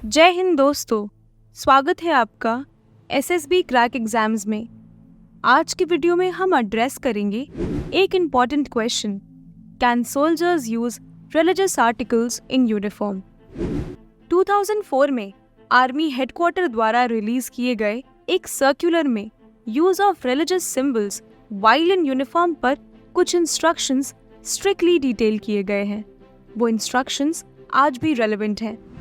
जय हिंद दोस्तों, स्वागत है आपका एसएसबी क्रैक एग्जाम्स में। आज की वीडियो में हम एड्रेस करेंगे एक important question, can soldiers use religious articles in uniform. 2004 में आर्मी हेडक्वार्टर द्वारा रिलीज किए गए एक सर्कुलर में use of religious symbols while in uniform पर कुछ इंस्ट्रक्शंस स्ट्रिक्टली डिटेल किए गए हैं। वो इंस्ट्रक्शंस आज भी रेलेवेंट हैं।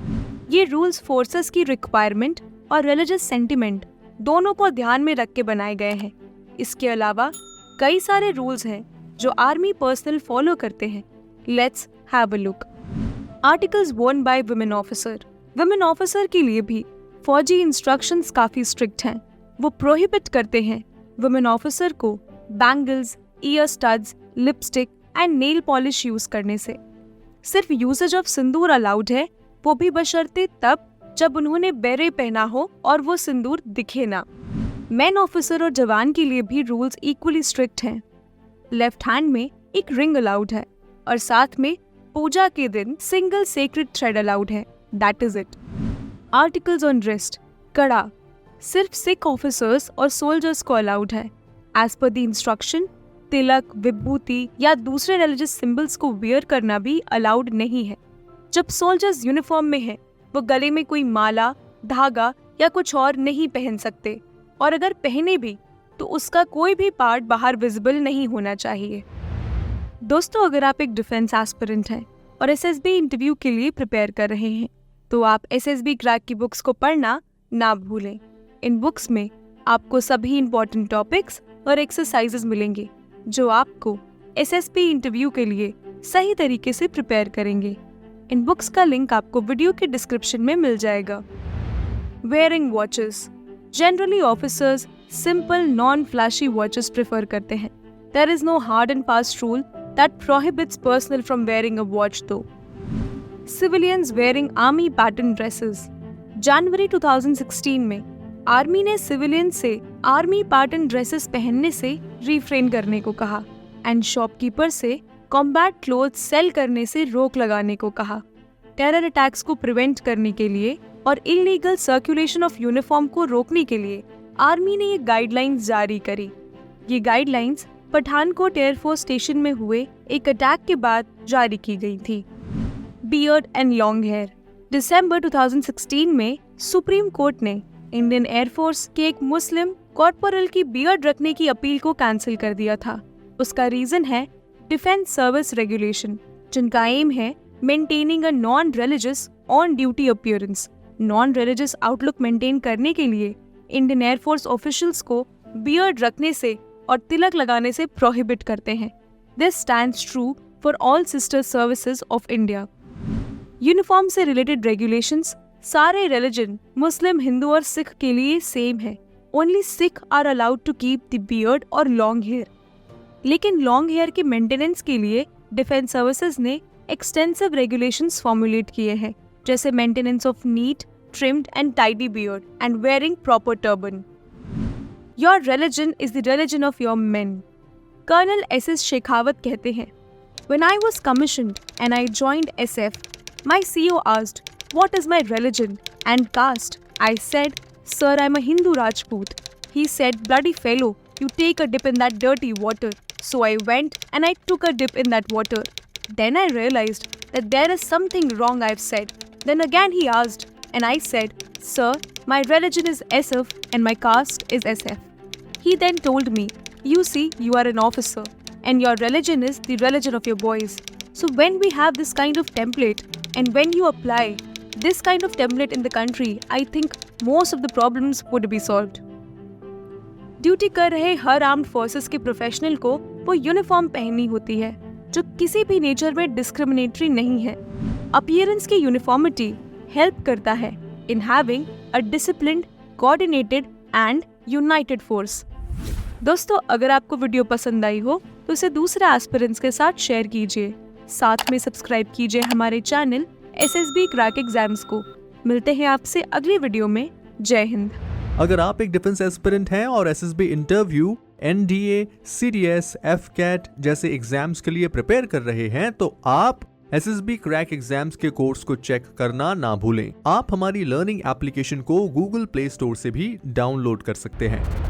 ये रूल्स फोर्सेस की रिक्वायरमेंट और रिलीजियस सेंटिमेंट दोनों को ध्यान में रख के बनाए गए हैं। इसके अलावा कई सारे रूल्स हैं जो आर्मी पर्सनल फॉलो करते हैं। Let's have a look. Articles worn by women officer. Women officer के लिए भी फौजी इंस्ट्रक्शंस काफी स्ट्रिक्ट हैं। वो प्रोहिबिट करते हैं वुमेन ऑफिसर को bangles, year studs, lipstick and nail polish use करने से। सिर्फ यूसेज ऑफ सिंदूर अलाउड है, वो भी बशर्ते तब जब उन्होंने बेरे पहना हो और वो सिंदूर दिखे ना। मैन ऑफिसर और जवान के लिए भी रूल्स इक्वली स्ट्रिक्ट हैं। लेफ्ट हैंड में एक रिंग अलाउड है और साथ में पूजा के दिन सिंगल सेक्रेड थ्रेड अलाउड है। That is it. Articles on wrist. कड़ा सिर्फ सिख ऑफिसर्स और सोल्जर्स को अलाउड है। एज पर द इंस्ट्रक्शन, तिलक, विभूति या दूसरे रिलीजियस सिंबल्स को वियर करना भी अलाउड नहीं है। जब सोल्जर्स यूनिफॉर्म में हैं, वो गले में कोई माला, धागा या कुछ और नहीं पहन सकते, और अगर पहने भी तो उसका कोई भी पार्ट बाहर विजिबल नहीं होना चाहिए। दोस्तों, अगर आप एक डिफेंस एस्पिरेंट हैं और एसएसबी इंटरव्यू के लिए प्रिपेयर कर रहे हैं तो आप एसएसबी क्रैक की बुक्स को पढ़ना ना भूलें। इन बुक्स में आपको सभी इंपॉर्टेंट टॉपिक्स और एक्सरसाइजेस मिलेंगे जो आपको एसएसबी इंटरव्यू के लिए सही तरीके से प्रिपेयर करेंगे। इन बुक्स का लिंक आपको वीडियो के डिस्क्रिप्शन में मिल जाएगा। Wearing watches. Generally officers simple non flashy watches prefer करते हैं। There is no hard and fast rule that prohibits personnel from wearing a watch though. Civilians wearing army pattern dresses. जनवरी 2016 में army ने civilian से army pattern dresses पहनने से refrain करने को कहा एंड शॉपकीपर से कॉम्बैट क्लोथ सेल करने से रोक लगाने को कहा। टेरर अटैक्स को प्रिवेंट करने के लिए और इलीगल सर्कुलेशन ऑफ यूनिफॉर्म को रोकने के लिए आर्मी ने ये गाइडलाइंस जारी करी। ये गाइडलाइंस पठानकोट एयरफोर्स स्टेशन में हुए एक अटैक के बाद जारी की गई थी। Beard and long hair. दिसंबर 2016 में सुप्रीम कोर्ट ने इंडियन एयरफोर्स के एक मुस्लिम कॉर्पोरल की बियर्ड रखने की अपील को कैंसिल कर दिया था। उसका रीजन है डिफेंस सर्विस रेगुलेशन, जिनका एम है maintaining a non religious on duty appearance. Non religious outlook maintain करने के लिए इंडियन एयरफोर्स ऑफिशियल्स को बियर्ड रखने से और तिलक लगाने से प्रोहिबिट करते हैं। This stands true for all sister services of India. Uniform से रिलेटेड रेगुलेशंस सारे रिलीजन मुस्लिम, हिंदू और सिख के लिए सेम है। Only Sikh are allowed to keep the beard और लॉन्ग हेयर। लेकिन लॉन्ग हेयर के मेंटेनेंस के लिए डिफेंस सर्विसेज ने एक्सटेंसिव रेगुलेशंस फॉर्मुलेट किए हैं, जैसे maintenance of neat, trimmed and tidy beard and wearing proper turban. Your religion is the religion of your men. Colonel S S. Shekhawat कहते हैं, When I was commissioned and I joined SF, my CEO asked, "What is my religion and caste?" I said, "Sir, I'm a Hindu Rajput." He said, "Bloody fellow, you take a dip in that dirty water." So I went and I took a dip in that water. Then I realized that there is something wrong I've said. Then again he asked and I said, "Sir, my religion is SF and my caste is SF." He then told me, "You see, you are an officer and your religion is the religion of your boys. So when we have this kind of template and when you apply this kind of template in the country, I think most of the problems would be solved." Duty कर रहे हर armed forces के professional को वो uniform पहननी होती है जो किसी भी नेचर में डिस्क्रिमिनेटरी नहीं है। अपीयरेंस की यूनिफॉर्मिटी हेल्प करता है in having a disciplined, coordinated and United force. दोस्तों, अगर आपको वीडियो पसंद आई हो तो इसे दूसरे एस्पिरेंट्स के साथ शेयर कीजिए। साथ में सब्सक्राइब कीजिए हमारे चैनल एसएसबी क्रैक एग्जाम्स को। मिलते हैं आपसे अगली वीडियो में। जय हिंद। अगर आप एक डिफेंस एस्पिरेंट हैं और SSB interview, NDA, CDS, AFCAT जैसे एग्जाम्स के लिए प्रिपेयर कर रहे हैं तो आप SSB क्रैक एग्जाम्स के कोर्स को चेक करना ना भूलें। आप हमारी लर्निंग एप्लीकेशन को गूगल प्ले स्टोर से भी डाउनलोड कर सकते हैं।